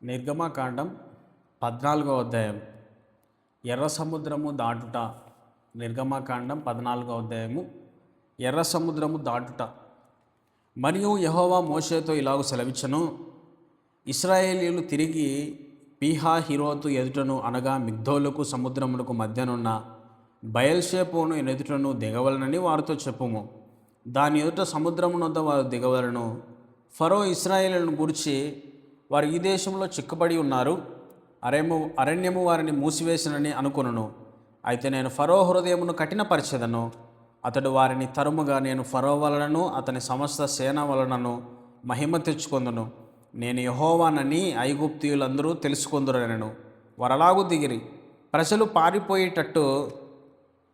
నిర్గమకాండం 14వ అధ్యాయం. ఎర్ర సముద్రము దాటుట. నిర్గమకాండం 14వ అధ్యాయము. ఎర్ర సముద్రము దాటుట. మరియు యెహోవా మోషేతో ఇలాగు సెలవిచ్చెను, ఇశ్రాయేలీయులు తిరిగి పీహా-హిరోతు ఎదుటను అనగా మిగ్దోలుకు సముద్రమునకు మధ్యనున్న బయల్షెపోను ఎదుటను దిగవలనని వారితో చెప్పుము. దాని ఎదుట సముద్రమునొద్ద వారు దిగవలను. ఫరో ఇశ్రాయేలును గూర్చి, వారు ఈ దేశంలో చిక్కుబడి ఉన్నారు, అరణ్యము వారిని మూసివేసినని అనుకొనును. అయితే నేను ఫరో హృదయమును కఠినపరచెదను. అతడు వారిని తరుముగా నేను ఫరో వలనను అతని సమస్త సేన వలనను మహిమ తెచ్చుకొందును. నేను యెహోవానని ఐగుప్తీయులందరూ తెలుసుకొందురనెను. వారు అలాగూ దిగిరి.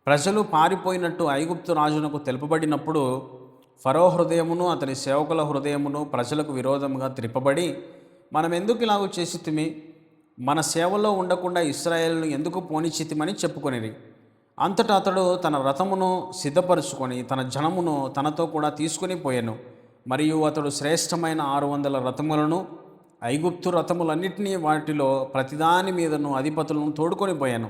ప్రజలు పారిపోయినట్టు ఐగుప్తు రాజునకు తెలుపబడినప్పుడు ఫరో హృదయమును అతని సేవకుల హృదయమును ప్రజలకు విరోధముగా త్రిప్పబడి, మనం ఎందుకు ఇలాగూ చేసితిమి, మన సేవలో ఉండకుండా ఇశ్రాయేలును ఎందుకు పోనిచితిమని చెప్పుకొనిరి. అంతటా అతడు తన రథమును సిద్ధపరుచుకొని తన జనమును తనతో కూడా తీసుకుని పోయెను. మరియు అతడు శ్రేష్టమైన 600 రథములను, ఐగుప్తు రథములన్నిటినీ వాటిలో ప్రతిదాని మీదను అధిపతులను తోడుకొని పోయాను.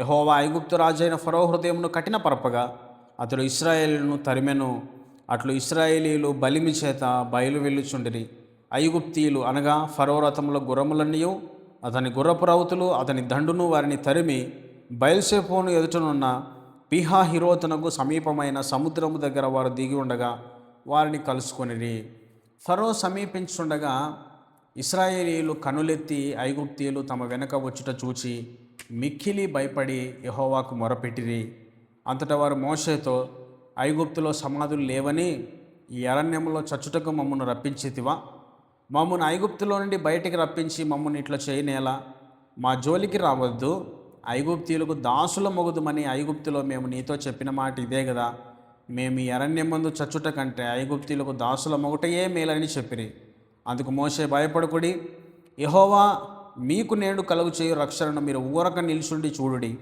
యెహోవా ఐగుప్తు రాజైన ఫరో హృదయమును కఠినపరపగా అతడు ఇశ్రాయేలును తరిమెను. అట్లు ఇశ్రాయేలీయులు బలిమి చేత బయలు వెళ్ళుచుండిరి. ఐగుప్తీయులు అనగా ఫరో రథముల గుర్రములన్నీయు అతని గుర్రపు రౌతులు అతని దండును వారిని తరిమి బయల్షెపోను ఎదుటనున్న పీహా-హిరోతునకు సమీపమైన సముద్రము దగ్గర వారు దిగి ఉండగా వారిని కలుసుకొనిరి. ఫరో సమీపించుండగా ఇశ్రాయేలీయులు కనులెత్తి ఐగుప్తీయులు తమ వెనక వచ్చుట చూచి మిక్కిలి భయపడి యెహోవాకు మొరపెట్టిరి. అంతటా వారు మోషేతో, ఐగుప్తులో సమాధులు లేవని ఈ అరణ్యములో చచ్చుటకు మమ్మను రప్పించితివా? మమ్మను ఐగుప్తులో నుండి బయటికి రప్పించి మమ్మల్ని ఇట్లా చేయనేలా? మా జోలికి రావద్దు, ఐగుప్తీయులకు దాసుల మొగుదుమని ఐగుప్తులో మేము నీతో చెప్పిన మాట ఇదే కదా. మేము ఈ అరణ్యమందు చచ్చుట కంటే ఐగుప్తీయులకు దాసుల మొగుటయే మేలని చెప్పిరి. అందుకు మోషే, భయపడకుడి, యెహోవా మీకు నేడు కలుగు చేయు రక్షణను మీరు ఊరక నిల్చుండి చూడుడి.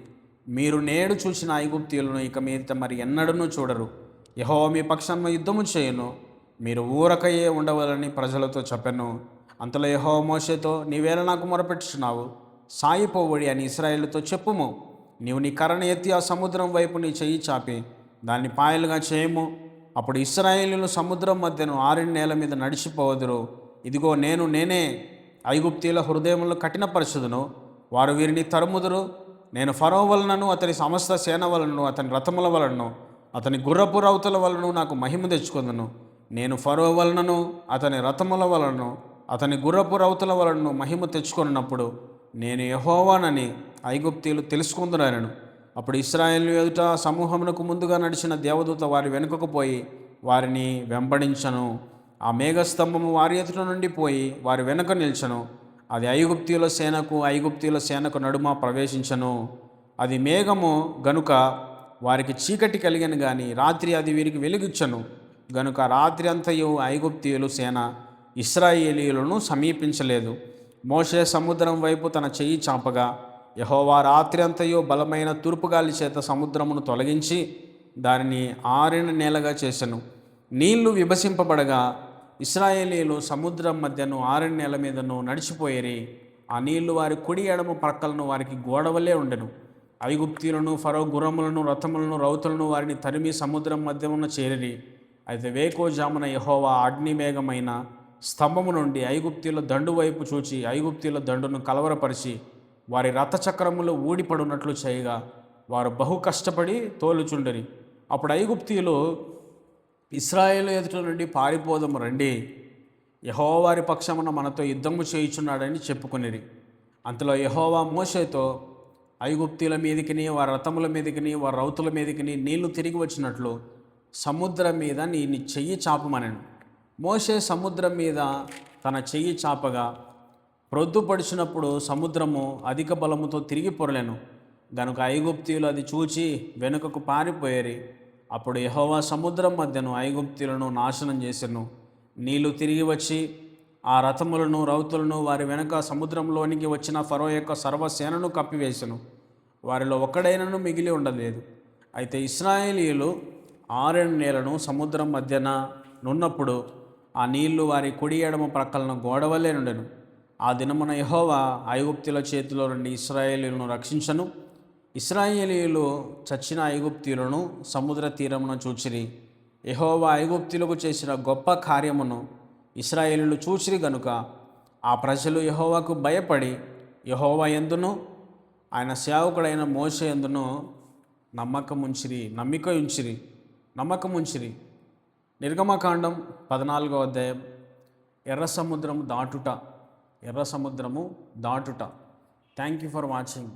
మీరు నేడు చూసిన ఐగుప్తీయులను ఇక మీదట మరి ఎన్నడూ చూడరు. యెహోవా మీ పక్షాన యుద్ధము చేయును, మీరు ఊరకయే ఉండవాలని ప్రజలతో చెప్పెను. అంతలో యెహోవా మోషేతో, నీవేళ నాకు మొరపెట్టుచున్నావు, సాయిపోవడి అని ఇశ్రాయేలుతో చెప్పుము. నీవు నీ కర్రను ఎత్తి ఆ సముద్రం వైపు నీ చెయ్యి చాపి దాన్ని పాయలుగా చేయము. అప్పుడు ఇశ్రాయేలీయులు సముద్రం మధ్యను ఆరిన నేల మీద నడిచిపోవదురు. ఇదిగో నేనే ఐగుప్తీయుల హృదయములను కఠినపరచుదును. వారు వీరిని తరుముదురు. నేను ఫరో వలనను అతని సమస్త సేన వలనను అతని రథముల వలనను అతని గుర్రపు రౌతుల వలన నాకు మహిమ తెచ్చుకొందును. నేను ఫరో వలనను అతని రథముల వలనను అతని గుర్రపు రౌతుల వలనను మహిమ తెచ్చుకొన్నప్పుడు నేను యెహోవానని ఐగుప్తీయులు తెలుసుకుందురనెను. అప్పుడు ఇశ్రాయేలు ఎదుట సమూహమునకు ముందుగా నడిచిన దేవదూత వారి వెనుకకు పోయి వారిని వెంబడించను. ఆ మేఘస్తంభము వారి ఎదుట నుండి పోయి వారి వెనుక నిల్చను. అది ఐగుప్తీయుల సేనకు నడుమ ప్రవేశించను. అది మేఘము గనుక వారికి చీకటి కలిగను గాని రాత్రి అది వీరికి వెలుగిచ్చను. గనుక రాత్రి అంతయు ఐగుప్తీయులు సేన ఇశ్రాయేలీయులను సమీపించలేదు. మోషే సముద్రం వైపు తన చెయ్యి చాపగా యెహోవా రాత్రి అంతయు బలమైన తూర్పుగాలి చేత సముద్రమును తొలగించి దానిని ఆరిన నేలగా చేసెను. నీళ్లు విభజింపబడగా ఇశ్రాయేలీయులు సముద్రం మధ్యను ఆరిన నేల మీదను నడిచిపోయేరి. ఆ నీళ్లు వారి కుడి ఎడమ ప్రక్కలను వారికి గోడవలే ఉండెను. ఐగుప్తీయులను ఫరో గుర్రములను రథములను రౌతులను వారిని తరిమి సముద్రం మధ్యమున చేరిరి. అయితే వేకోజామున యెహోవా అగ్నిమేఘమైన స్తంభము నుండి ఐగుప్తీయుల దండు వైపు చూచి ఐగుప్తీయుల దండును కలవరపరిచి వారి రథచక్రములు ఊడిపడునట్లు చేయగా వారు బహు కష్టపడి తోలుచుండిరి. అప్పుడు ఐగుప్తీయులు, ఇశ్రాయేలు ఎదుట నుండి పారిపోదము రండి, యెహోవా వారి పక్షమున మనతో యుద్ధము చేయుచున్నాడని చెప్పుకొనిరి. అంతలో యెహోవా మోషేతో, ఐగుప్తీయుల మీదికిని వారి రథముల మీదికిని వారి రౌతుల మీదికిని నీళ్లు తిరిగి వచ్చినట్లు సముద్రం మీద నీ చెయ్యి చాపమనెను. మోషే సముద్రం మీద తన చెయ్యి చాపగా ప్రొద్దుపడిచినప్పుడు సముద్రము అధిక బలముతో తిరిగి పొరలెను. గనుక ఐగుప్తీయులు అది చూచి వెనుకకు పారిపోయేరి. అప్పుడు యెహోవా సముద్రం మధ్యను ఐగుప్తీయులను నాశనం చేసెను. నీళ్లు తిరిగి వచ్చి ఆ రథములను రౌతులను వారి వెనుక సముద్రంలోనికి వచ్చిన ఫరో యొక్క సర్వసేనను కప్పివేసెను. వారిలో ఒక్కడైనను మిగిలి ఉండలేదు. అయితే ఇశ్రాయేలీయులు ఆరిన నేలను సముద్రం మధ్యన నున్నప్పుడు ఆ నీళ్లు వారి కుడి ఎడమ ప్రక్కలను గోడవలే నుండెను. ఆ దినమున యెహోవా ఐగుప్తుల చేతిలో నుండి ఇశ్రాయేలీయులను రక్షించను. ఇశ్రాయేలీయులు చచ్చిన ఐగుప్తీయులను సముద్ర తీరమున చూచిరి. యెహోవా ఐగుప్తీయులకు చేసిన గొప్ప కార్యమును ఇశ్రాయేలీయులు చూచిరి గనుక ఆ ప్రజలు యెహోవాకు భయపడి యెహోవా యందును ఆయన సేవకుడైన మోషే యందును నమ్మకముంచిరి. నిర్గమకాండం 14వ అధ్యాయం. ఎర్ర సముద్రము దాటుట. Thank you for watching.